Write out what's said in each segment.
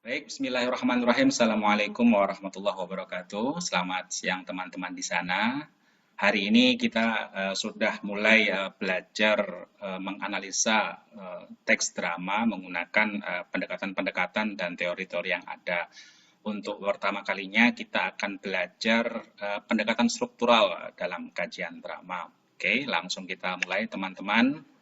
Baik, bismillahirrahmanirrahim. Assalamualaikum warahmatullahi wabarakatuh. Selamat siang teman-teman di sana. Hari ini kita sudah mulai belajar menganalisa teks drama menggunakan pendekatan-pendekatan dan teori-teori yang ada. Untuk pertama kalinya kita akan belajar pendekatan struktural dalam kajian drama. Oke, langsung kita mulai teman-teman.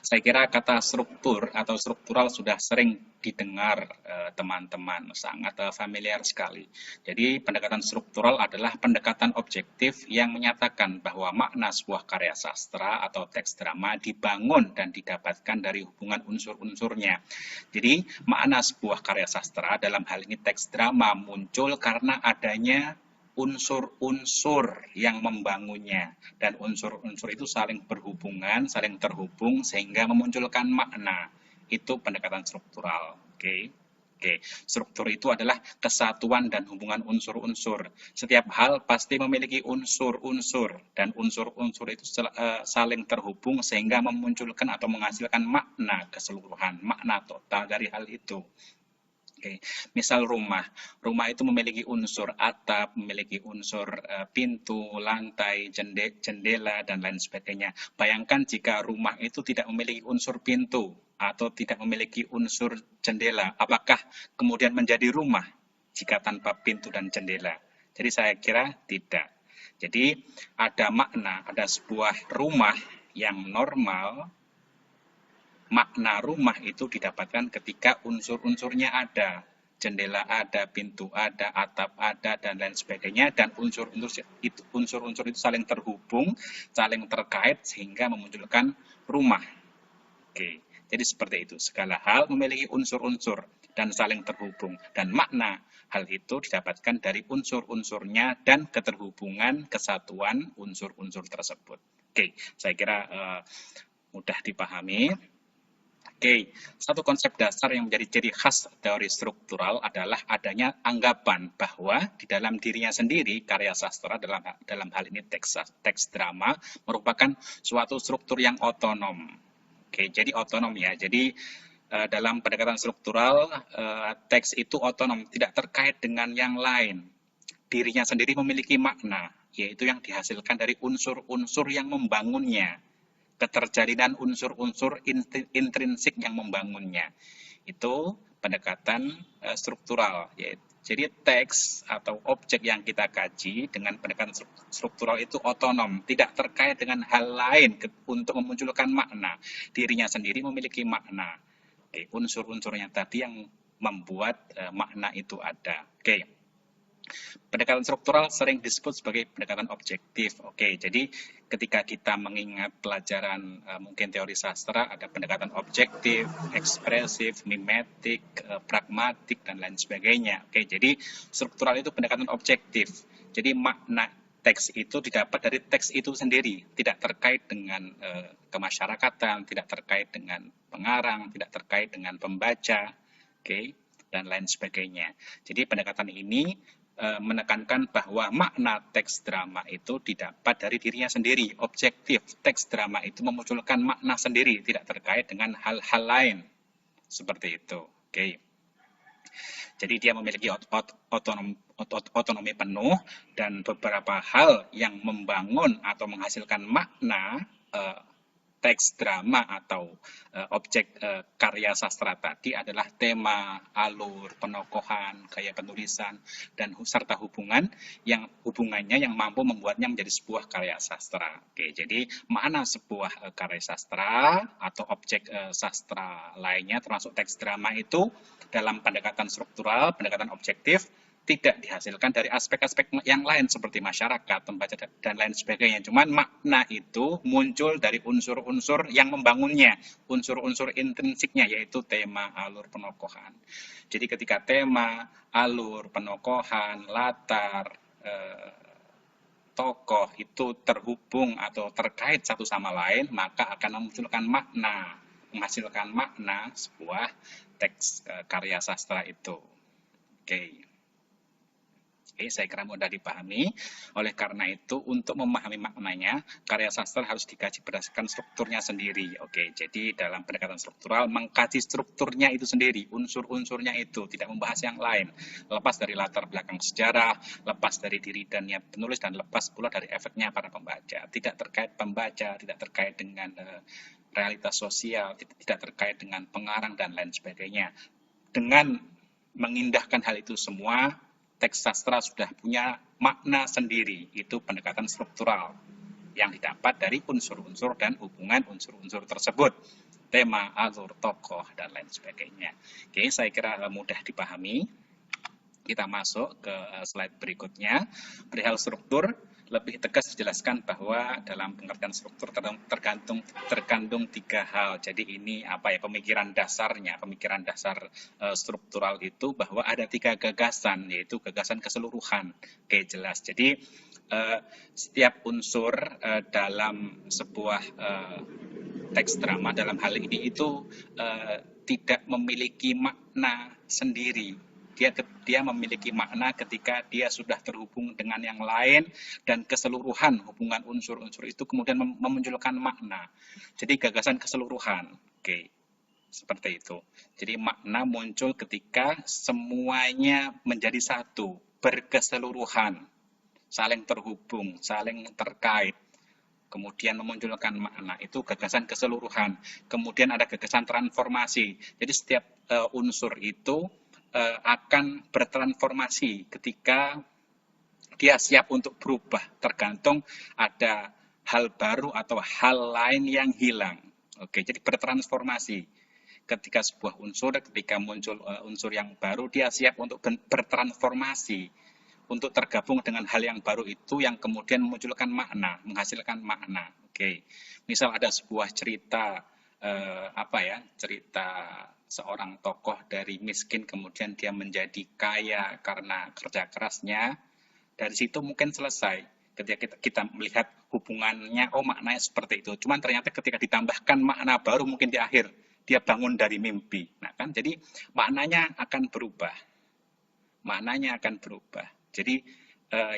Saya kira kata struktur atau struktural sudah sering didengar teman-teman, sangat familiar sekali. Jadi pendekatan struktural adalah pendekatan objektif yang menyatakan bahwa makna sebuah karya sastra atau teks drama dibangun dan didapatkan dari hubungan unsur-unsurnya. Jadi makna sebuah karya sastra dalam hal ini teks drama muncul karena adanya unsur-unsur yang membangunnya dan unsur-unsur itu saling berhubungan, saling terhubung sehingga memunculkan makna. Itu pendekatan struktural. Oke. Oke, struktur itu adalah kesatuan dan hubungan unsur-unsur. Setiap hal pasti memiliki unsur-unsur dan unsur-unsur itu saling terhubung sehingga memunculkan atau menghasilkan makna keseluruhan, makna total dari hal itu. Oke, misal rumah. Rumah itu memiliki unsur atap, memiliki unsur pintu, lantai, jendela, dan lain sebagainya. Bayangkan jika rumah itu tidak memiliki unsur pintu atau tidak memiliki unsur jendela, apakah kemudian menjadi rumah jika tanpa pintu dan jendela? Jadi saya kira tidak. Jadi ada makna, ada sebuah rumah yang normal. Makna rumah itu didapatkan ketika unsur-unsurnya ada. Jendela ada, pintu ada, atap ada, dan lain sebagainya. Dan unsur-unsur itu saling terhubung, saling terkait, sehingga memunculkan rumah. Oke, jadi seperti itu. Segala hal memiliki unsur-unsur dan saling terhubung. Dan makna hal itu didapatkan dari unsur-unsurnya dan keterhubungan kesatuan unsur-unsur tersebut. Oke, saya kira mudah dipahami. Oke, satu konsep dasar yang menjadi ciri khas teori struktural adalah adanya anggapan bahwa di dalam dirinya sendiri karya sastra dalam hal ini teks drama merupakan suatu struktur yang otonom. Oke, jadi otonom ya. Jadi dalam pendekatan struktural teks itu otonom, tidak terkait dengan yang lain. Dirinya sendiri memiliki makna, yaitu yang dihasilkan dari unsur-unsur yang membangunnya, keterjalinan unsur-unsur intrinsik yang membangunnya. Itu pendekatan struktural. Jadi teks atau objek yang kita kaji dengan pendekatan struktural itu otonom, tidak terkait dengan hal lain untuk memunculkan makna. Dirinya sendiri memiliki makna. Unsur-unsurnya tadi yang membuat makna itu ada. Oke. Pendekatan struktural sering disebut sebagai pendekatan objektif. Oke, jadi ketika kita mengingat pelajaran mungkin teori sastra, ada pendekatan objektif, ekspresif, mimetik, pragmatik, dan lain sebagainya. Oke, jadi struktural itu pendekatan objektif. Jadi makna teks itu didapat dari teks itu sendiri, tidak terkait dengan kemasyarakatan, tidak terkait dengan pengarang, tidak terkait dengan pembaca, oke, dan lain sebagainya. Jadi pendekatan ini menekankan bahwa makna teks drama itu didapat dari dirinya sendiri, objektif. Teks drama itu memunculkan makna sendiri, tidak terkait dengan hal-hal lain. Seperti itu. Oke. Jadi dia memiliki otonomi penuh dan beberapa hal yang membangun atau menghasilkan makna teks drama atau objek karya sastra tadi adalah tema, alur, penokohan, gaya penulisan, dan serta hubungannya yang mampu membuatnya menjadi sebuah karya sastra. Oke, jadi makna sebuah karya sastra atau objek sastra lainnya termasuk teks drama itu dalam pendekatan struktural, pendekatan objektif, tidak dihasilkan dari aspek-aspek yang lain seperti masyarakat, pembaca, dan lain sebagainya. Cuman makna itu muncul dari unsur-unsur yang membangunnya, unsur-unsur intrinsiknya, yaitu tema, alur, penokohan. Jadi ketika tema, alur, penokohan, latar, tokoh itu terhubung atau terkait satu sama lain, maka akan memunculkan makna, menghasilkan makna sebuah teks karya sastra itu. Oke. Oke, saya kira mudah dipahami. Oleh karena itu, untuk memahami maknanya, karya sastra harus dikaji berdasarkan strukturnya sendiri. Oke, jadi dalam pendekatan struktural, mengkaji strukturnya itu sendiri, unsur-unsurnya itu, tidak membahas yang lain. Lepas dari latar belakang sejarah, lepas dari diri dan niat penulis, dan lepas pula dari efeknya para pembaca. Tidak terkait pembaca, tidak terkait dengan realitas sosial, tidak terkait dengan pengarang, dan lain sebagainya. Dengan mengindahkan hal itu semua, teks sastra sudah punya makna sendiri, itu pendekatan struktural yang didapat dari unsur-unsur dan hubungan unsur-unsur tersebut, tema, alur, tokoh, dan lain sebagainya. Oke, saya kira mudah dipahami. Kita masuk ke slide berikutnya. Perihal struktur, lebih tegas dijelaskan bahwa dalam pengertian struktur terkandung tiga hal. Jadi ini apa ya, pemikiran dasarnya, pemikiran dasar struktural itu bahwa ada tiga gagasan, yaitu gagasan keseluruhan. Oke, jelas. Jadi setiap unsur dalam sebuah teks drama dalam hal ini itu tidak memiliki makna sendiri. Dia memiliki makna ketika dia sudah terhubung dengan yang lain, dan keseluruhan hubungan unsur-unsur itu kemudian memunculkan makna. Jadi gagasan keseluruhan. Oke, seperti itu. Jadi makna muncul ketika semuanya menjadi satu, berkeseluruhan, saling terhubung, saling terkait, kemudian memunculkan makna. Itu gagasan keseluruhan. Kemudian ada gagasan transformasi. Jadi setiap unsur itu akan bertransformasi ketika dia siap untuk berubah, tergantung ada hal baru atau hal lain yang hilang. Oke, jadi bertransformasi. Ketika sebuah unsur, ketika muncul unsur yang baru, dia siap untuk bertransformasi, untuk tergabung dengan hal yang baru itu, yang kemudian memunculkan makna, menghasilkan makna. Oke, misal ada sebuah cerita cerita seorang tokoh dari miskin kemudian dia menjadi kaya karena kerja kerasnya. Dari situ mungkin selesai ketika kita melihat hubungannya, oh maknanya seperti itu. Cuman ternyata ketika ditambahkan makna baru mungkin di akhir, dia bangun dari mimpi. Nah kan, jadi maknanya akan berubah. Maknanya akan berubah. Jadi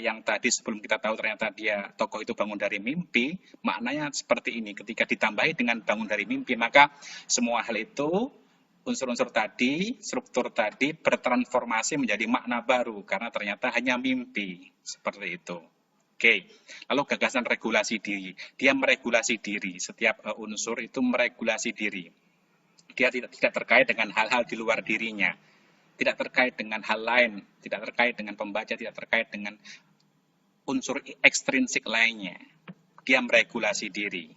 yang tadi sebelum kita tahu ternyata dia tokoh itu bangun dari mimpi, maknanya seperti ini. Ketika ditambahi dengan bangun dari mimpi, maka semua hal itu, unsur-unsur tadi, struktur tadi bertransformasi menjadi makna baru karena ternyata hanya mimpi. Seperti itu. Oke, lalu gagasan regulasi diri. Dia meregulasi diri. Setiap unsur itu meregulasi diri. Dia tidak terkait dengan hal-hal di luar dirinya, tidak terkait dengan hal lain, tidak terkait dengan pembaca, tidak terkait dengan unsur ekstrinsik lainnya. Dia meregulasi diri,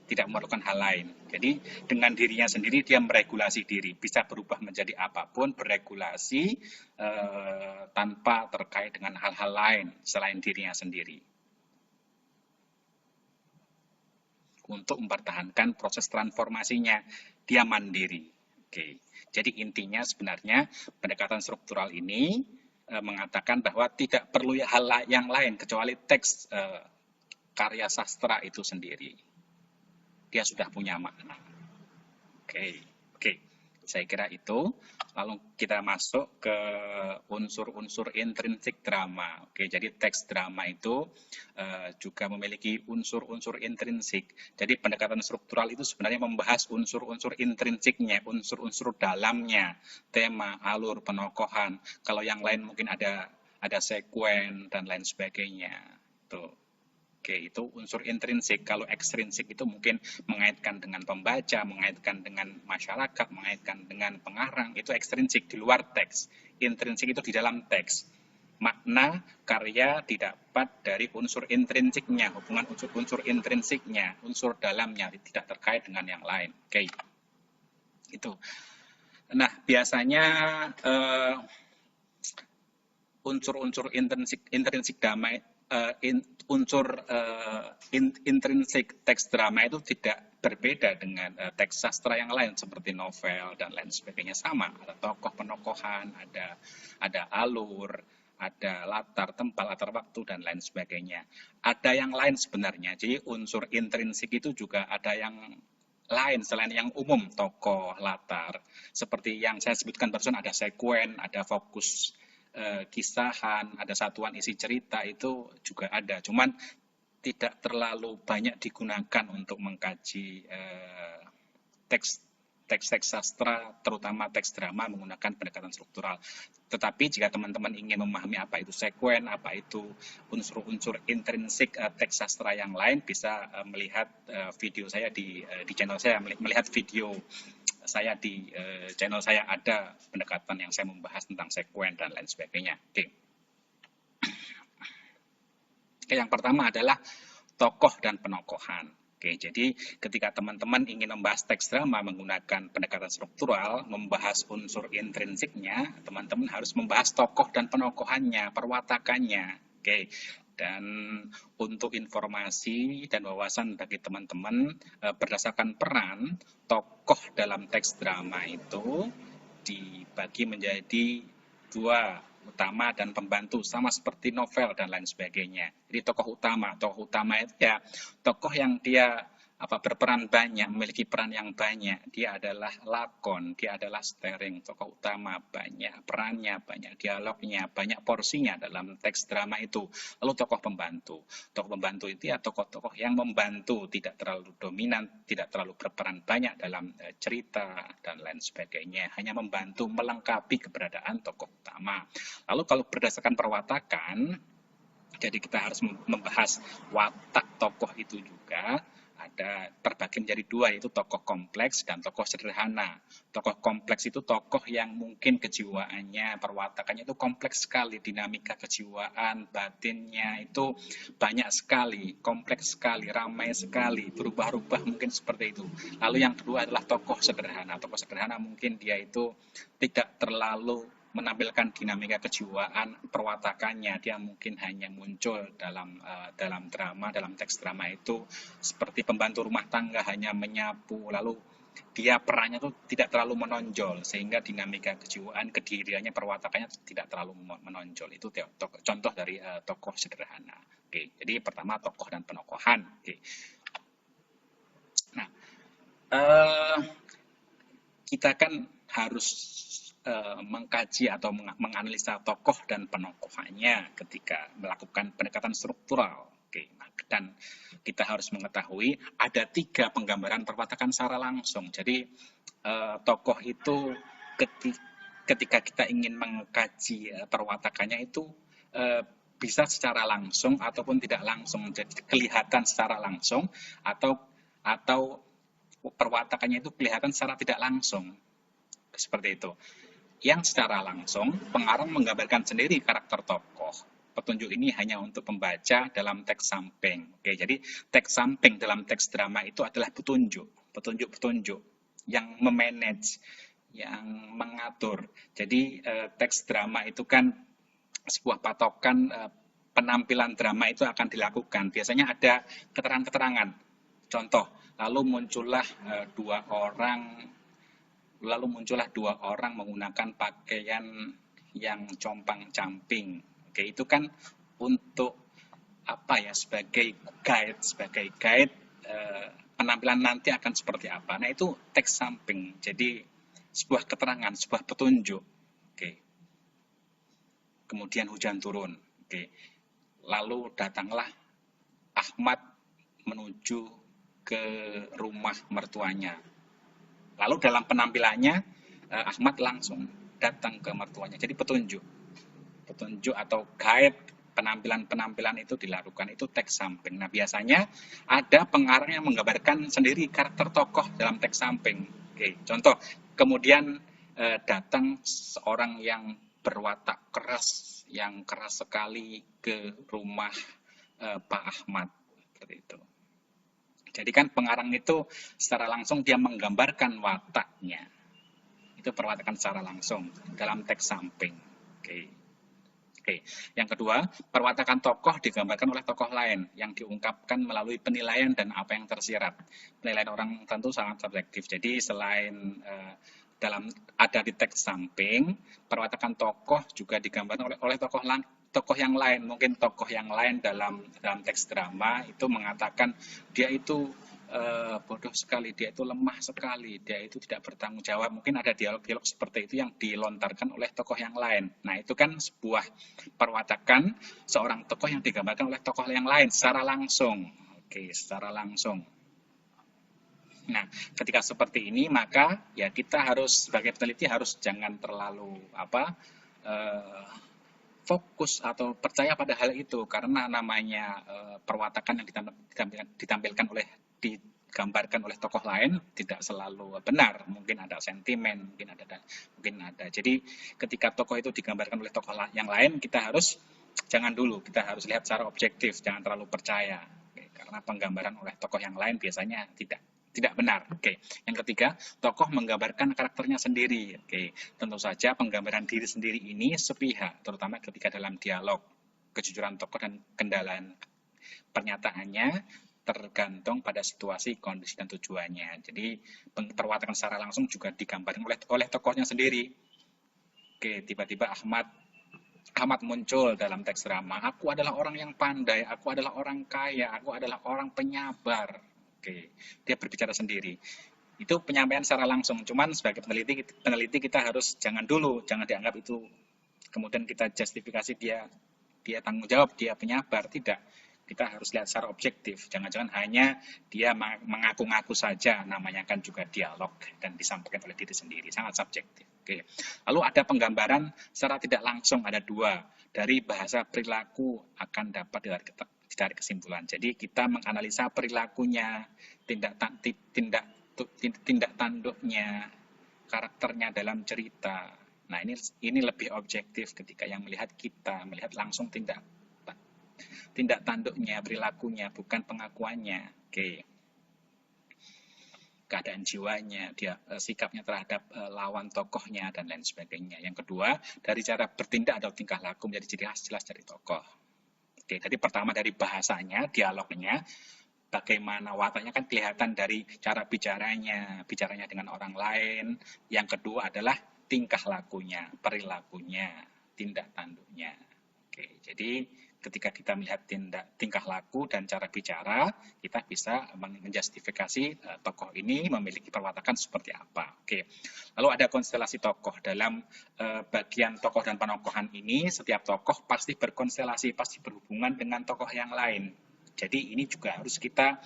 tidak memerlukan hal lain. Jadi dengan dirinya sendiri dia meregulasi diri, bisa berubah menjadi apapun, beregulasi tanpa terkait dengan hal-hal lain selain dirinya sendiri. Untuk mempertahankan proses transformasinya, dia mandiri. Oke. Jadi intinya sebenarnya pendekatan struktural ini mengatakan bahwa tidak perlu hal yang lain kecuali teks karya sastra itu sendiri. Dia sudah punya makna. Oke. Saya kira itu. Lalu kita masuk ke unsur-unsur intrinsik drama. Oke, jadi teks drama itu juga memiliki unsur-unsur intrinsik. Jadi pendekatan struktural itu sebenarnya membahas unsur-unsur intrinsiknya, unsur-unsur dalamnya, tema, alur, penokohan. Kalau yang lain mungkin ada sekuen dan lain sebagainya. Tuh. Oke, itu unsur intrinsik. Kalau ekstrinsik itu mungkin mengaitkan dengan pembaca, mengaitkan dengan masyarakat, mengaitkan dengan pengarang. Itu ekstrinsik di luar teks. Intrinsik itu di dalam teks. Makna karya didapat dari unsur intrinsiknya, hubungan unsur-unsur intrinsiknya, unsur dalamnya, tidak terkait dengan yang lain. Oke, itu. Nah, biasanya unsur-unsur intrinsik damai, unsur intrinsik teks drama itu tidak berbeda dengan teks sastra yang lain seperti novel dan lain sebagainya. Sama, ada tokoh penokohan, ada alur, ada latar tempat, latar waktu, dan lain sebagainya. Ada yang lain sebenarnya. Jadi unsur intrinsik itu juga ada yang lain selain yang umum, tokoh, latar. Seperti yang saya sebutkan barusan, ada sekuen, ada fokus kisahan, ada satuan isi cerita itu juga ada. Cuman tidak terlalu banyak digunakan untuk mengkaji teks teks-teks sastra, terutama teks drama menggunakan pendekatan struktural. Tetapi jika teman-teman ingin memahami apa itu sekuen, apa itu unsur-unsur intrinsik teks sastra yang lain, bisa melihat video saya di channel saya, melihat video saya di channel saya ada pendekatan yang saya membahas tentang sekuen dan lain sebagainya. Oke. Oke, yang pertama adalah tokoh dan penokohan. Oke, jadi ketika teman-teman ingin membahas teks drama menggunakan pendekatan struktural, membahas unsur intrinsiknya, teman-teman harus membahas tokoh dan penokohannya, perwatakannya. Oke, dan untuk informasi dan wawasan bagi teman-teman, berdasarkan peran, tokoh dalam teks drama itu dibagi menjadi dua, utama dan pembantu, sama seperti novel dan lain sebagainya. Jadi tokoh utama itu ya tokoh yang dia berperan banyak, memiliki peran yang banyak. Dia adalah lakon, dia adalah steering, tokoh utama, banyak perannya, banyak dialognya, banyak porsinya dalam teks drama itu. Lalu tokoh pembantu itu ya tokoh-tokoh yang membantu, tidak terlalu dominan, tidak terlalu berperan banyak dalam cerita dan lain sebagainya, hanya membantu melengkapi keberadaan tokoh utama. Lalu kalau berdasarkan perwatakan, jadi kita harus membahas watak tokoh itu juga. Ada terbagi menjadi dua, yaitu tokoh kompleks dan tokoh sederhana. Tokoh kompleks itu tokoh yang mungkin kejiwaannya, perwatakannya itu kompleks sekali, dinamika kejiwaan, batinnya itu banyak sekali, kompleks sekali, ramai sekali, berubah-ubah mungkin seperti itu. Lalu yang kedua adalah tokoh sederhana. Tokoh sederhana mungkin dia itu tidak terlalu menampilkan dinamika kejiwaan perwatakannya, dia mungkin hanya muncul dalam drama, dalam teks drama itu seperti pembantu rumah tangga, hanya menyapu, lalu dia perannya itu tidak terlalu menonjol, sehingga dinamika kejiwaan, kediriannya, perwatakannya tidak terlalu menonjol. Itu contoh dari tokoh sederhana. Oke, jadi pertama tokoh dan penokohan. Oke. Nah, kita kan harus mengkaji atau menganalisa tokoh dan penokohannya ketika melakukan pendekatan struktural. Oke, dan kita harus mengetahui ada 3 penggambaran perwatakan secara langsung. Jadi tokoh itu ketika kita ingin mengkaji perwatakannya itu bisa secara langsung ataupun tidak langsung. Jadi kelihatan secara langsung atau perwatakannya itu kelihatan secara tidak langsung. Seperti itu. Yang secara langsung, pengarang menggambarkan sendiri karakter tokoh. Petunjuk ini hanya untuk pembaca dalam teks samping. Oke, jadi teks samping dalam teks drama itu adalah petunjuk yang memanage, yang mengatur. Jadi teks drama itu kan sebuah patokan penampilan drama itu akan dilakukan. Biasanya ada keterangan-keterangan. Contoh, lalu muncullah dua orang menggunakan pakaian yang compang-camping. Oke, itu kan untuk sebagai guide penampilan nanti akan seperti apa. Nah, itu teks samping. Jadi sebuah keterangan, sebuah petunjuk. Oke. Kemudian hujan turun. Oke. Lalu datanglah Ahmad menuju ke rumah mertuanya. Lalu dalam penampilannya Ahmad langsung datang ke mertuanya. Jadi petunjuk atau guide penampilan itu dilakukan, itu teks samping. Nah, biasanya ada pengarang yang menggambarkan sendiri karakter tokoh dalam teks samping. Oke, contoh, kemudian datang seorang yang berwatak keras, yang keras sekali ke rumah Pak Ahmad, seperti itu. Jadi kan pengarang itu secara langsung dia menggambarkan wataknya. Itu perwatakan secara langsung dalam teks samping. Oke. Yang kedua, perwatakan tokoh digambarkan oleh tokoh lain yang diungkapkan melalui penilaian dan apa yang tersirat. Penilaian orang tentu sangat subjektif. Jadi selain ada di teks samping, perwatakan tokoh juga digambarkan oleh tokoh yang lain. Mungkin tokoh yang lain dalam teks drama itu mengatakan dia itu bodoh sekali, dia itu lemah sekali, dia itu tidak bertanggung jawab. Mungkin ada dialog-dialog seperti itu yang dilontarkan oleh tokoh yang lain. Nah, itu kan sebuah perwatakan seorang tokoh yang digambarkan oleh tokoh yang lain secara langsung. Oke, secara langsung. Nah, ketika seperti ini maka ya kita harus sebagai peneliti harus jangan terlalu eh, fokus atau percaya pada hal itu karena namanya perwatakan yang ditampilkan oleh digambarkan oleh tokoh lain tidak selalu benar, mungkin ada sentimen, mungkin ada. Jadi ketika tokoh itu digambarkan oleh tokoh yang lain, kita harus jangan dulu, kita harus lihat secara objektif, jangan terlalu percaya. Oke, karena penggambaran oleh tokoh yang lain biasanya tidak benar. Oke. Yang ketiga, tokoh menggambarkan karakternya sendiri. Oke. Tentu saja penggambaran diri sendiri ini sepihak, terutama ketika dalam dialog. Kejujuran tokoh dan kendalaan pernyataannya tergantung pada situasi, kondisi, dan tujuannya. Jadi, perwatakan secara langsung juga digambarkan oleh tokohnya sendiri. Oke, tiba-tiba Ahmad muncul dalam teks drama. Aku adalah orang yang pandai, aku adalah orang kaya, aku adalah orang penyabar. Oke, dia berbicara sendiri. Itu penyampaian secara langsung. Cuman sebagai peneliti kita harus jangan dianggap itu kemudian kita justifikasi dia tanggung jawab, dia penyabar, tidak. Kita harus lihat secara objektif. Jangan-jangan hanya dia mengaku-ngaku saja, namanya kan juga dialog dan disampaikan oleh diri sendiri, sangat subjektif. Oke. Lalu ada penggambaran secara tidak langsung, ada dua. Dari bahasa perilaku akan dapat ditarik kesimpulan. Jadi kita menganalisa perilakunya, tindak tanduknya, karakternya dalam cerita. Nah, ini lebih objektif ketika yang melihat langsung tindak tanduknya, perilakunya, bukan pengakuannya. Oke. Keadaan jiwanya, dia sikapnya terhadap lawan tokohnya dan lain sebagainya. Yang kedua, dari cara bertindak atau tingkah laku menjadi ciri khas jelas dari tokoh. Oke, jadi pertama dari bahasanya, dialognya, bagaimana wataknya kan kelihatan dari cara bicaranya dengan orang lain. Yang kedua adalah tingkah lakunya, perilakunya, tindak tanduknya. Oke, jadi ketika kita melihat tingkah laku dan cara bicara, kita bisa menjustifikasi tokoh ini memiliki perwatakan seperti apa. Oke, lalu ada konstelasi tokoh. Dalam bagian tokoh dan penokohan ini, setiap tokoh pasti berkonstelasi, pasti berhubungan dengan tokoh yang lain. Jadi ini juga harus kita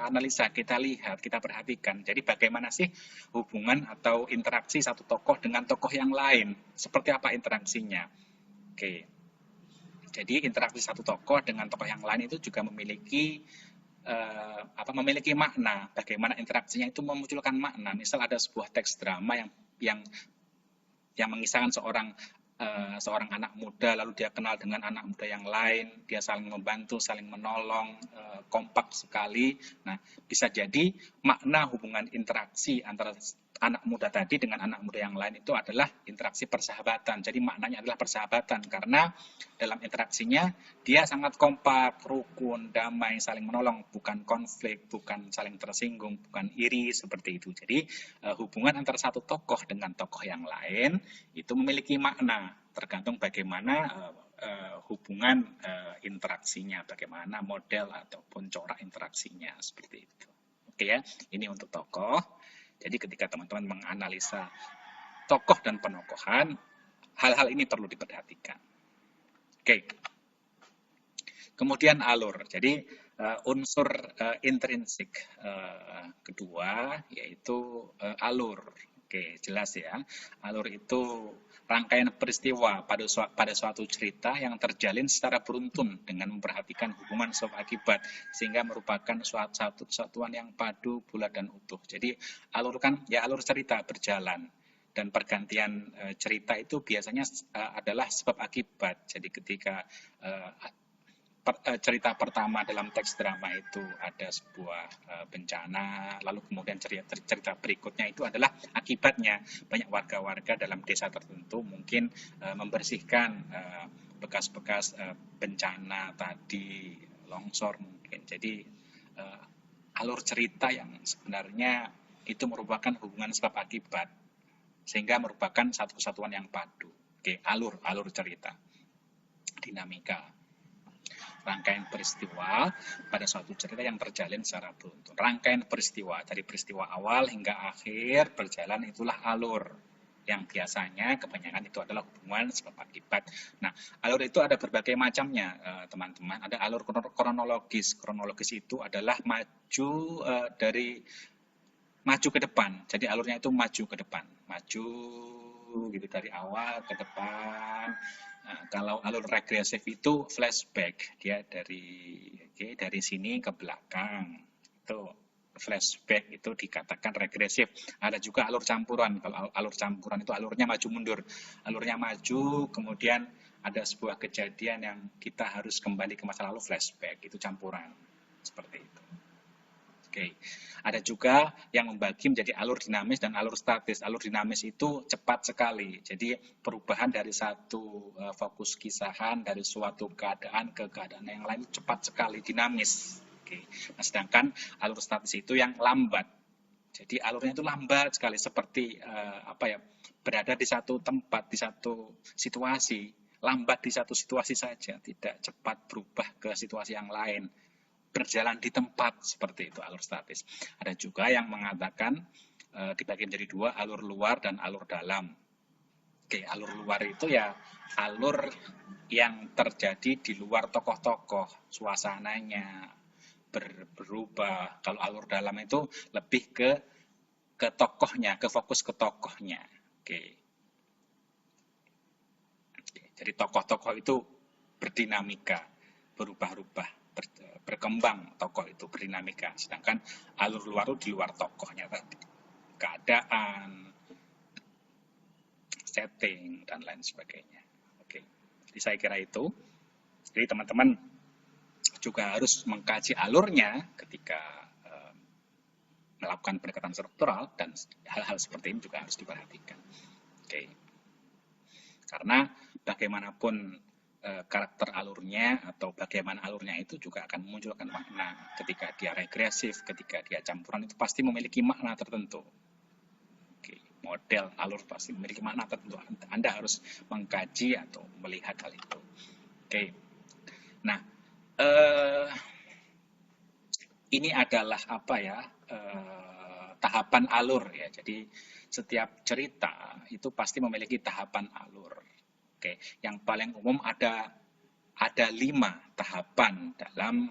analisa, kita lihat, kita perhatikan. Jadi bagaimana sih hubungan atau interaksi satu tokoh dengan tokoh yang lain? Seperti apa interaksinya? Oke. Jadi interaksi satu tokoh dengan tokoh yang lain itu juga memiliki memiliki makna. Bagaimana interaksinya itu memunculkan makna. Misal ada sebuah teks drama yang mengisahkan seorang anak muda, lalu dia kenal dengan anak muda yang lain, dia saling membantu, saling menolong, kompak sekali. Nah, bisa jadi makna hubungan interaksi antara anak muda tadi dengan anak muda yang lain itu adalah interaksi persahabatan. Jadi maknanya adalah persahabatan karena dalam interaksinya dia sangat kompak, rukun, damai, saling menolong, bukan konflik, bukan saling tersinggung, bukan iri seperti itu. Jadi hubungan antara satu tokoh dengan tokoh yang lain itu memiliki makna tergantung bagaimana hubungan interaksinya, bagaimana model ataupun corak interaksinya seperti itu. Oke ya, ini untuk tokoh. Jadi ketika teman-teman menganalisa tokoh dan penokohan, hal-hal ini perlu diperhatikan. Oke. Kemudian alur. Jadi unsur intrinsik kedua yaitu alur. Oke, jelas ya. Alur itu rangkaian peristiwa pada suatu cerita yang terjalin secara beruntun dengan memperhatikan hubungan sebab akibat sehingga merupakan suatu kesatuan yang padu, bulat dan utuh. Jadi alur cerita berjalan dan pergantian cerita itu biasanya adalah sebab akibat. Jadi ketika cerita pertama dalam teks drama itu ada sebuah bencana, lalu kemudian cerita berikutnya itu adalah akibatnya. Banyak warga-warga dalam desa tertentu mungkin membersihkan bekas-bekas bencana tadi, longsor mungkin. Jadi alur cerita yang sebenarnya itu merupakan hubungan sebab akibat, sehingga merupakan satu kesatuan yang padu. Oke, alur cerita, dinamika. Rangkaian peristiwa pada suatu cerita yang terjalin secara beruntun. Rangkaian peristiwa dari peristiwa awal hingga akhir berjalan itulah alur, yang biasanya kebanyakan itu adalah hubungan sebab akibat. Nah, alur itu ada berbagai macamnya, teman-teman. Ada alur kronologis. Kronologis itu adalah maju dari maju ke depan. Jadi alurnya itu maju ke depan, maju gitu dari awal ke depan. Nah, kalau alur regresif itu flashback, dia dari sini ke belakang. Itu flashback itu dikatakan regresif. Ada juga alur campuran. Kalau alur campuran itu alurnya maju mundur. Alurnya maju, kemudian ada sebuah kejadian yang kita harus kembali ke masa lalu, flashback, itu campuran. Seperti itu. Oke. Ada juga yang membagi menjadi alur dinamis dan alur statis. Alur dinamis itu cepat sekali. Jadi perubahan dari satu fokus kisahan, dari suatu keadaan ke keadaan yang lain itu cepat sekali, dinamis. Oke. Nah, sedangkan alur statis itu yang lambat. Jadi alurnya itu lambat sekali, seperti berada di satu tempat, di satu situasi, lambat di satu situasi saja, tidak cepat berubah ke situasi yang lain, berjalan di tempat, seperti itu alur statis. Ada juga yang mengatakan dibagi menjadi dua, alur luar dan alur dalam. Oke, alur luar itu ya alur yang terjadi di luar tokoh-tokoh, suasananya berubah. Kalau alur dalam itu lebih ke tokohnya, ke fokus ke tokohnya. Oke. Jadi tokoh-tokoh itu berdinamika, berubah-ubah, berkembang, tokoh itu berdinamika. Sedangkan alur luar itu di luar tokohnya tadi. Keadaan, setting, dan lain sebagainya. Oke. Jadi saya kira itu. Jadi teman-teman juga harus mengkaji alurnya ketika melakukan pendekatan struktural, dan hal-hal seperti ini juga harus diperhatikan. Oke. Karena bagaimanapun karakter alurnya atau bagaimana alurnya itu juga akan memunculkan makna. Ketika dia regresif, ketika dia campuran, itu pasti memiliki makna tertentu. Oke. Model alur pasti memiliki makna tertentu. Anda harus mengkaji atau melihat hal itu. Oke. Nah, ini adalah tahapan alur ya. Jadi setiap cerita itu pasti memiliki tahapan alur. Oke, yang paling umum ada 5 tahapan dalam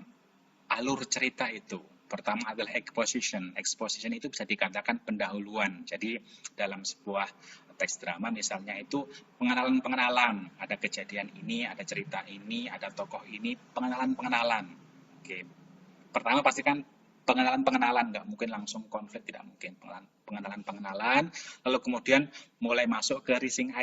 alur cerita itu. Pertama adalah exposition. Exposition itu bisa dikatakan pendahuluan. Jadi dalam sebuah teks drama misalnya itu pengenalan-pengenalan. Ada kejadian ini, ada cerita ini, ada tokoh ini, pengenalan-pengenalan. Oke. Pertama pastikan pengenalan-pengenalan, nggak mungkin langsung konflik, tidak mungkin. Pengenalan-pengenalan, lalu kemudian mulai masuk ke rising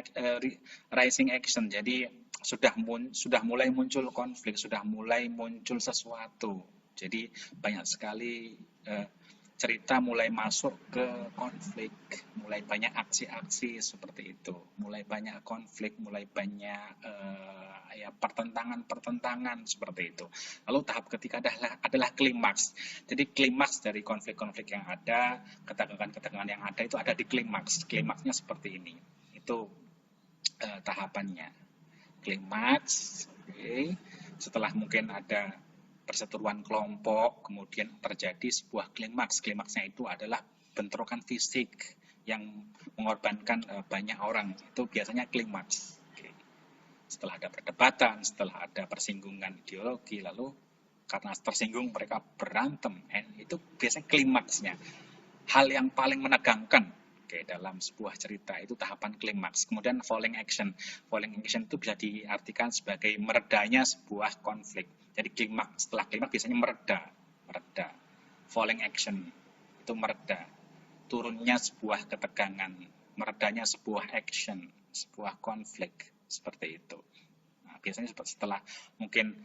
action. Jadi sudah mulai muncul konflik, sudah mulai muncul sesuatu. Jadi banyak sekali cerita mulai masuk ke konflik, mulai banyak aksi-aksi seperti itu, mulai banyak konflik, mulai banyak pertentangan seperti itu. Lalu tahap ketiga adalah klimaks. Jadi klimaks dari konflik-konflik yang ada, ketegangan-ketegangan yang ada itu ada di klimaks. Klimaksnya seperti ini. Itu tahapannya. Klimaks, okay. Setelah mungkin ada perseteruan kelompok, kemudian terjadi sebuah klimaks. Klimaksnya itu adalah bentrokan fisik yang mengorbankan banyak orang. Itu biasanya klimaks. Okay. Setelah ada perdebatan, setelah ada persinggungan ideologi, lalu karena tersinggung mereka berantem. Itu biasanya klimaksnya. Hal yang paling menegangkan dalam sebuah cerita itu tahapan klimaks. Kemudian falling action. Falling action itu bisa diartikan sebagai meredanya sebuah konflik. Jadi setelah klimaks biasanya mereda. Falling action itu mereda. Turunnya sebuah ketegangan, meredanya sebuah action, sebuah konflik, seperti itu. Nah, biasanya setelah mungkin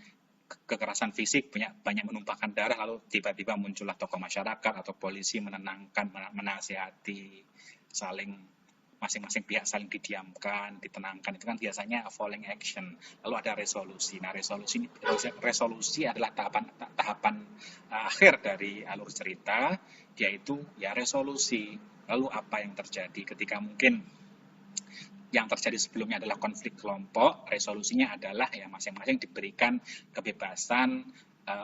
kekerasan fisik banyak menumpahkan darah, lalu tiba-tiba muncullah tokoh masyarakat atau polisi menenangkan, menasihati, saling masing-masing pihak saling didiamkan, ditenangkan. Itu kan biasanya falling action. Lalu ada resolusi. Nah, resolusi adalah tahapan akhir dari alur cerita, yaitu ya resolusi. Lalu apa yang terjadi ketika mungkin yang terjadi sebelumnya adalah konflik kelompok, resolusinya adalah ya masing-masing diberikan kebebasan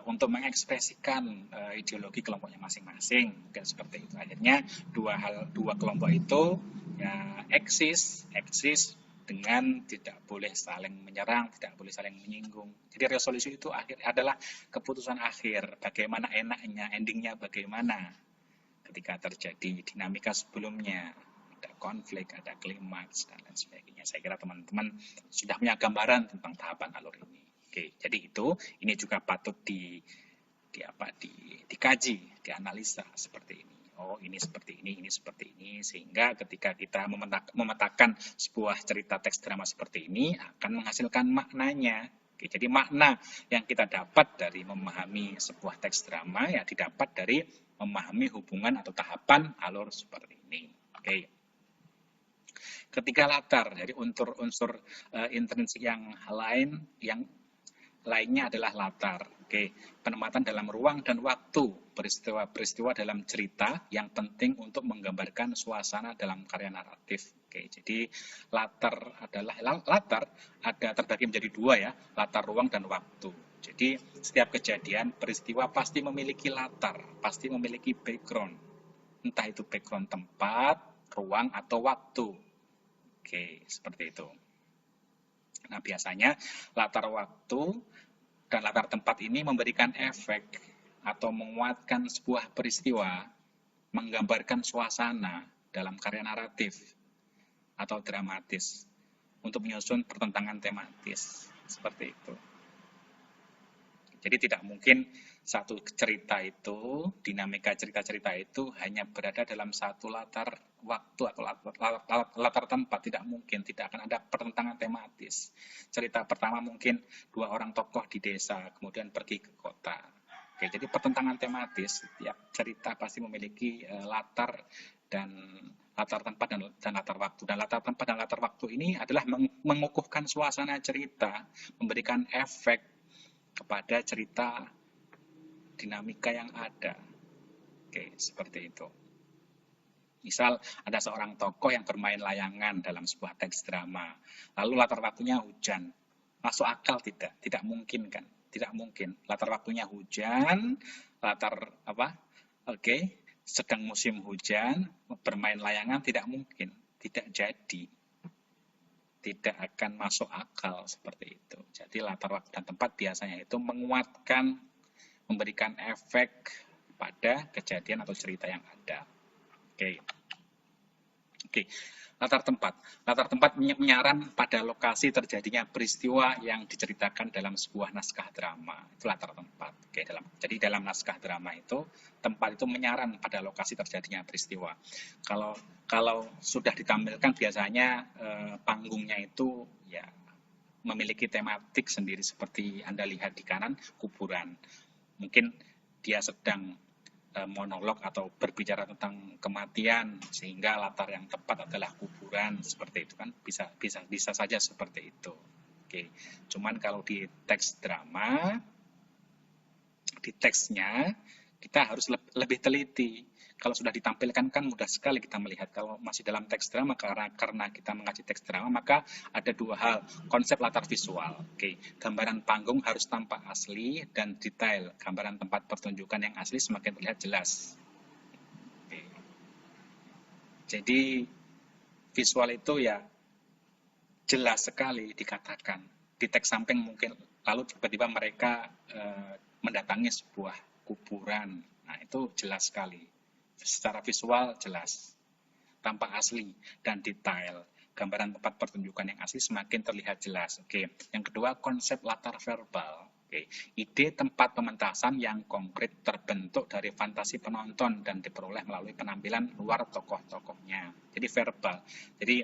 untuk mengekspresikan ideologi kelompoknya masing-masing, mungkin seperti itu. Akhirnya dua kelompok itu ya eksis dengan tidak boleh saling menyerang, tidak boleh saling menyinggung. Jadi resolusi itu adalah keputusan akhir, bagaimana enaknya, endingnya bagaimana ketika terjadi dinamika sebelumnya, ada konflik, ada klimaks, dan lain sebagainya. Saya kira teman-teman sudah punya gambaran tentang tahapan alur ini. Oke, jadi ini juga patut dikaji, dianalisa seperti ini. Oh, ini seperti ini seperti ini, sehingga ketika kita memetakan sebuah cerita teks drama seperti ini akan menghasilkan maknanya. Oke, jadi makna yang kita dapat dari memahami sebuah teks drama ya didapat dari memahami hubungan atau tahapan alur seperti ini. Oke. Ketiga latar, jadi unsur intrinsik yang lainnya adalah latar. Oke, penempatan dalam ruang dan waktu, peristiwa-peristiwa dalam cerita yang penting untuk menggambarkan suasana dalam karya naratif. Oke, jadi latar ada terbagi menjadi dua ya, latar ruang dan waktu. Jadi setiap kejadian, peristiwa pasti memiliki latar, pasti memiliki background. Entah itu background tempat, ruang, atau waktu. Oke, seperti itu. Nah, biasanya latar waktu dan latar tempat ini memberikan efek atau menguatkan sebuah peristiwa, menggambarkan suasana dalam karya naratif atau dramatis untuk menyusun pertentangan tematis. Seperti itu. Jadi tidak mungkin satu cerita itu, dinamika cerita-cerita itu hanya berada dalam satu latar waktu atau latar tempat, tidak mungkin, tidak akan ada pertentangan tematis. Cerita pertama mungkin dua orang tokoh di desa, kemudian pergi ke kota. Oke, jadi pertentangan tematis, setiap cerita pasti memiliki latar dan latar tempat dan latar waktu. Dan latar tempat dan latar waktu ini adalah mengukuhkan suasana cerita, memberikan efek kepada cerita dinamika yang ada. Oke, seperti itu. Misal ada seorang tokoh yang bermain layangan dalam sebuah teks drama. Lalu latar waktunya hujan. Masuk akal tidak? Tidak mungkin kan? Tidak mungkin. Latar waktunya hujan, Oke, sedang musim hujan, bermain layangan tidak mungkin. Tidak jadi. Tidak akan masuk akal seperti itu. Jadi latar waktu dan tempat biasanya itu menguatkan, memberikan efek pada kejadian atau cerita yang ada. Oke. Latar tempat. Latar tempat menyaran pada lokasi terjadinya peristiwa yang diceritakan dalam sebuah naskah drama. Itu latar tempat. Oke, jadi dalam naskah drama itu, tempat itu menyaran pada lokasi terjadinya peristiwa. Kalau sudah ditampilkan biasanya panggungnya itu ya memiliki tematik sendiri seperti Anda lihat di kanan, kuburan. Mungkin dia sedang monolog atau berbicara tentang kematian sehingga latar yang tepat adalah kuburan, seperti itu kan, bisa saja seperti itu. Oke, cuman kalau di teks drama, di teksnya kita harus lebih teliti. Kalau sudah ditampilkan kan mudah sekali kita melihat. Kalau masih dalam teks drama, karena kita mengaji teks drama, maka ada dua hal. Konsep latar visual. Oke, gambaran panggung harus tampak asli dan detail. Gambaran tempat pertunjukan yang asli semakin terlihat jelas. Oke. Jadi visual itu ya jelas sekali dikatakan. Di teks samping mungkin lalu tiba-tiba mereka mendatangi sebuah kuburan. Nah, itu jelas sekali. Secara visual jelas, tampak asli dan detail. Gambaran tempat pertunjukan yang asli semakin terlihat jelas. Oke. Yang kedua, konsep latar verbal. Oke. Ide tempat pementasan yang konkret terbentuk dari fantasi penonton dan diperoleh melalui penampilan luar tokoh-tokohnya. Jadi verbal. Jadi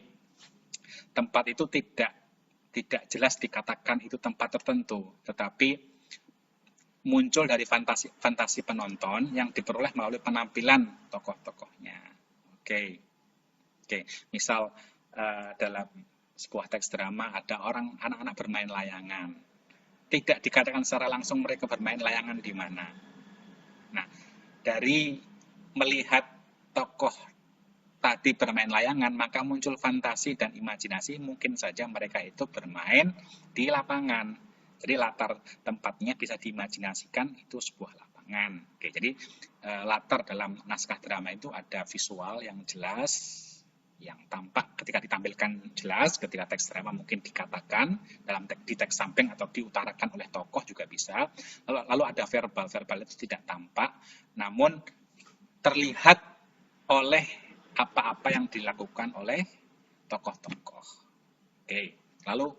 tempat itu tidak jelas dikatakan itu tempat tertentu, tetapi muncul dari fantasi penonton yang diperoleh melalui penampilan tokoh-tokohnya. Oke. Misal dalam sebuah teks drama ada anak-anak bermain layangan. Tidak dikatakan secara langsung mereka bermain layangan di mana. Nah, dari melihat tokoh tadi bermain layangan, maka muncul fantasi dan imajinasi, mungkin saja mereka itu bermain di lapangan. Jadi latar tempatnya bisa diimajinasikan itu sebuah lapangan. Oke, jadi latar dalam naskah drama itu ada visual yang jelas, yang tampak ketika ditampilkan jelas, ketika teks drama mungkin dikatakan di teks samping atau diutarakan oleh tokoh juga bisa. Lalu ada verbal, verbal itu tidak tampak, namun terlihat oleh apa-apa yang dilakukan oleh tokoh-tokoh. Oke, lalu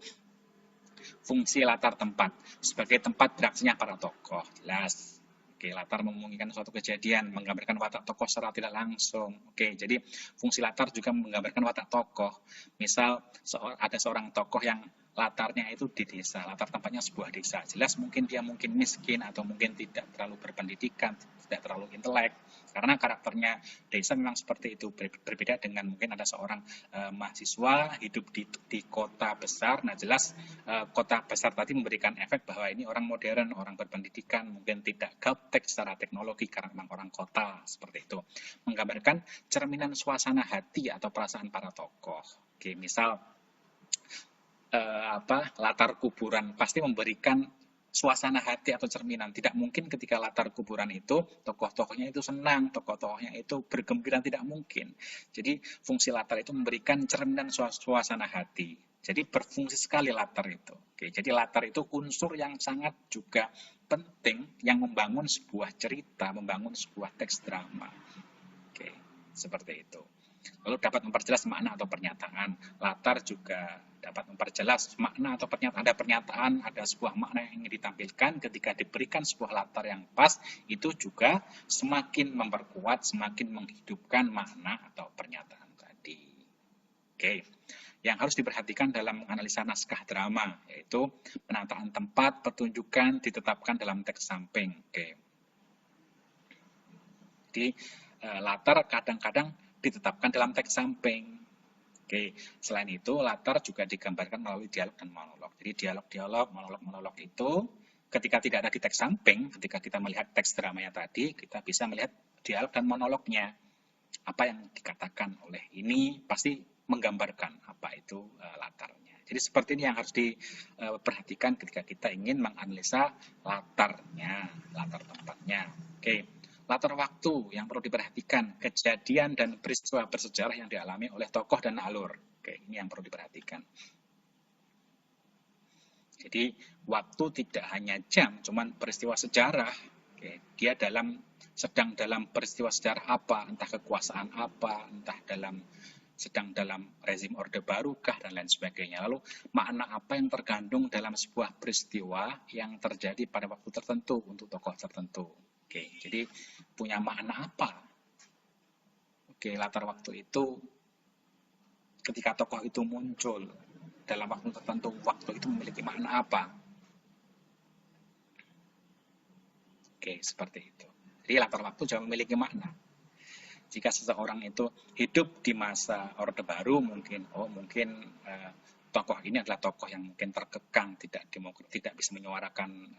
fungsi latar tempat sebagai tempat beraksinya para tokoh, jelas. Oke, latar memungkinkan suatu kejadian, menggambarkan watak tokoh secara tidak langsung. Oke, jadi fungsi latar juga menggambarkan watak tokoh. Misal ada seorang tokoh yang latarnya itu di desa, latar tempatnya sebuah desa. Jelas mungkin dia mungkin miskin atau mungkin tidak terlalu berpendidikan, tidak terlalu intelek. Karena karakternya desa memang seperti itu, berbeda dengan mungkin ada seorang mahasiswa hidup di kota besar. Nah, jelas kota besar tadi memberikan efek bahwa ini orang modern, orang berpendidikan, mungkin tidak gaptek secara teknologi karena memang orang kota, seperti itu. Menggambarkan cerminan suasana hati atau perasaan para tokoh. Oke, misal latar kuburan pasti memberikan suasana hati atau cerminan. Tidak mungkin ketika latar kuburan itu tokoh-tokohnya itu senang, tokoh-tokohnya itu bergembira, tidak mungkin. Jadi fungsi latar itu memberikan cerminan suasana hati. Jadi berfungsi sekali latar itu. Oke, jadi latar itu unsur yang sangat juga penting yang membangun sebuah cerita, membangun sebuah teks drama. Oke, seperti itu. Lalu dapat memperjelas makna atau pernyataan. Latar juga dapat memperjelas makna atau pernyataan. Ada pernyataan, ada sebuah makna yang ingin ditampilkan. Ketika diberikan sebuah latar yang pas, itu juga semakin memperkuat, semakin menghidupkan makna atau pernyataan tadi. Oke. Yang harus diperhatikan dalam menganalisa naskah drama, yaitu penataan tempat, pertunjukan ditetapkan dalam teks samping. Oke. Jadi latar kadang-kadang ditetapkan dalam teks samping. Oke, selain itu latar juga digambarkan melalui dialog dan monolog. Jadi dialog-dialog, monolog-monolog itu ketika tidak ada di teks samping, ketika kita melihat teks dramanya tadi, kita bisa melihat dialog dan monolognya. Apa yang dikatakan oleh ini pasti menggambarkan apa itu latarnya. Jadi seperti ini yang harus diperhatikan ketika kita ingin menganalisa latarnya, latar tempatnya. Oke. Latar waktu yang perlu diperhatikan, kejadian dan peristiwa bersejarah yang dialami oleh tokoh dan alur. Oke, ini yang perlu diperhatikan. Jadi waktu tidak hanya jam, cuman peristiwa sejarah. Oke, dia sedang dalam peristiwa sejarah apa, entah kekuasaan apa, entah sedang dalam rezim Orde Barukah dan lain sebagainya. Lalu makna apa yang terkandung dalam sebuah peristiwa yang terjadi pada waktu tertentu untuk tokoh tertentu. Oke, jadi punya makna apa? Oke, latar waktu itu ketika tokoh itu muncul dalam waktu tertentu, waktu itu memiliki makna apa? Oke, seperti itu. Jadi latar waktu juga memiliki makna. Jika seseorang itu hidup di masa Orde Baru, mungkin tokoh ini adalah tokoh yang mungkin terkekang, tidak bisa menyuarakan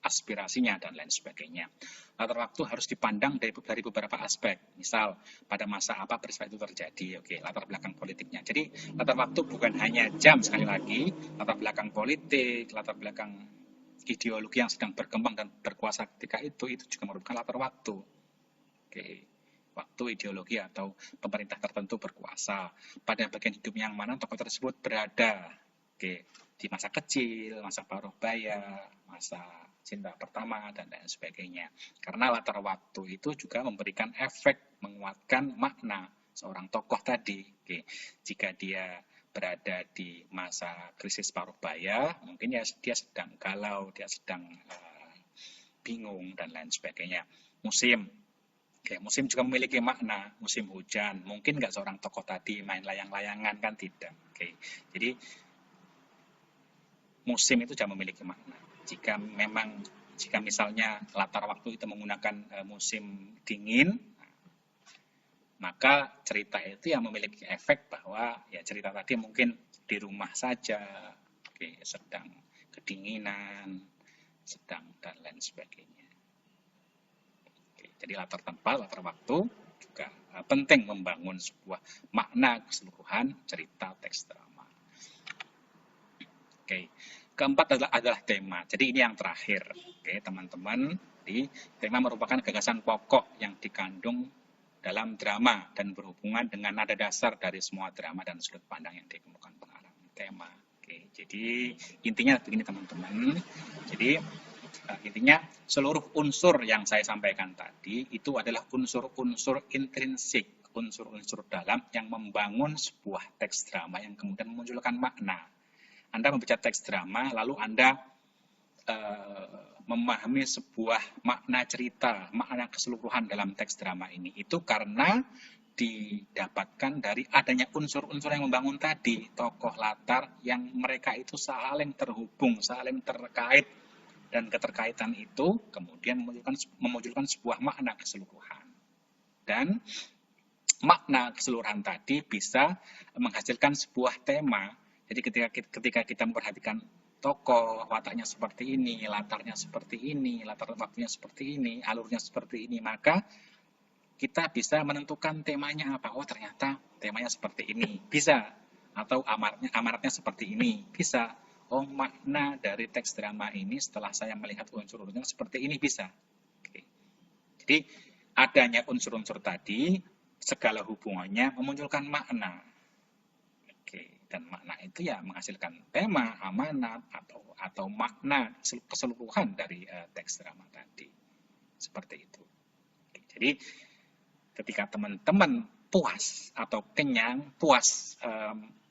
aspirasinya dan lain sebagainya. Latar waktu harus dipandang dari beberapa aspek. Misal pada masa apa peristiwa itu terjadi, oke, latar belakang politiknya. Jadi latar waktu bukan hanya jam, sekali lagi, latar belakang politik, latar belakang ideologi yang sedang berkembang dan berkuasa ketika itu juga merupakan latar waktu. Oke, waktu ideologi atau pemerintah tertentu berkuasa. Pada bagian hidup yang mana tokoh tersebut berada. Oke, di masa kecil, masa paruh baya, masa cinta pertama, dan lain sebagainya. Karena latar waktu itu juga memberikan efek, menguatkan makna seorang tokoh tadi. Oke, jika dia berada di masa krisis paruh baya, mungkin ya dia sedang galau, dia sedang bingung, dan lain sebagainya. Musim. Oke, musim juga memiliki makna. Musim hujan, mungkin nggak seorang tokoh tadi main layang-layangan, kan tidak. Oke, jadi musim itu juga memiliki makna. Jika misalnya latar waktu itu menggunakan musim dingin, maka cerita itu yang memiliki efek bahwa ya cerita tadi mungkin di rumah saja, oke, sedang kedinginan, sedang dan lain sebagainya. Oke, jadi latar tempat, latar waktu juga penting membangun sebuah makna keseluruhan cerita teks drama. Oke, keempat adalah tema. Jadi ini yang terakhir. Oke, teman-teman, di tema merupakan gagasan pokok yang dikandung dalam drama dan berhubungan dengan nada dasar dari semua drama dan sudut pandang yang dikemukakan pengarang tema. Oke, jadi intinya begini teman-teman. Jadi intinya seluruh unsur yang saya sampaikan tadi itu adalah unsur-unsur intrinsik, unsur-unsur dalam yang membangun sebuah teks drama yang kemudian memunculkan makna. Anda membaca teks drama lalu Anda memahami sebuah makna cerita, makna keseluruhan dalam teks drama ini. Itu karena didapatkan dari adanya unsur-unsur yang membangun tadi, tokoh latar yang mereka itu saling terhubung, saling terkait, dan keterkaitan itu kemudian memunculkan sebuah makna keseluruhan. Dan makna keseluruhan tadi bisa menghasilkan sebuah tema. Jadi ketika kita memperhatikan tokoh, wataknya seperti ini, latarnya seperti ini, latar waktunya seperti ini, alurnya seperti ini, maka kita bisa menentukan temanya apa. Oh, ternyata temanya seperti ini. Bisa. Atau amarnya seperti ini. Bisa. Oh, makna dari teks drama ini setelah saya melihat unsur-unsurnya seperti ini. Bisa. Oke. Jadi, adanya unsur-unsur tadi, segala hubungannya memunculkan makna. Oke. Dan makna itu ya menghasilkan tema, amanat, atau makna keseluruhan dari teks drama tadi. Seperti itu. Oke. Jadi, ketika teman-teman puas atau kenyang, puas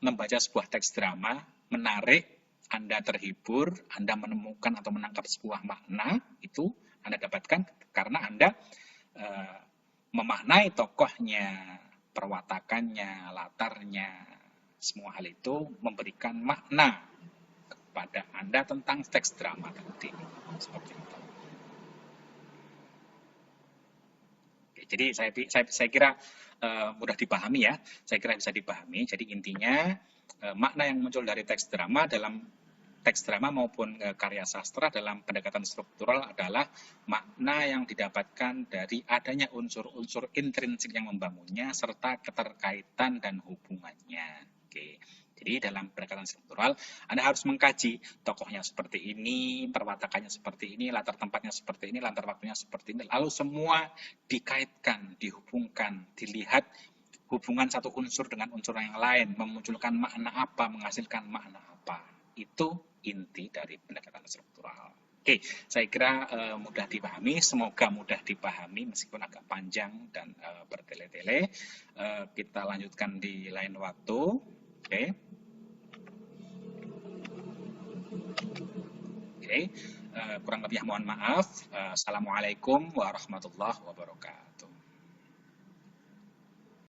membaca sebuah teks drama, menarik, Anda terhibur, Anda menemukan atau menangkap sebuah makna, itu Anda dapatkan karena Anda memaknai tokohnya, perwatakannya, latarnya, semua hal itu memberikan makna kepada Anda tentang teks drama tadi. Seperti itu. Jadi saya kira mudah dipahami ya. Saya kira bisa dipahami. Jadi intinya makna yang muncul dari teks drama maupun karya sastra dalam pendekatan struktural adalah makna yang didapatkan dari adanya unsur-unsur intrinsik yang membangunnya serta keterkaitan dan hubungannya. Oke. Jadi dalam pendekatan struktural, Anda harus mengkaji tokohnya seperti ini, perwatakannya seperti ini, latar tempatnya seperti ini, latar waktunya seperti ini. Lalu semua dikaitkan, dihubungkan, dilihat hubungan satu unsur dengan unsur yang lain, memunculkan makna apa, menghasilkan makna apa. Itu inti dari pendekatan struktural. Oke, saya kira mudah dipahami, semoga mudah dipahami meskipun agak panjang dan bertele-tele. Kita lanjutkan di lain waktu. Oke. Kurang lebih mohon maaf. Assalamualaikum warahmatullahi wabarakatuh.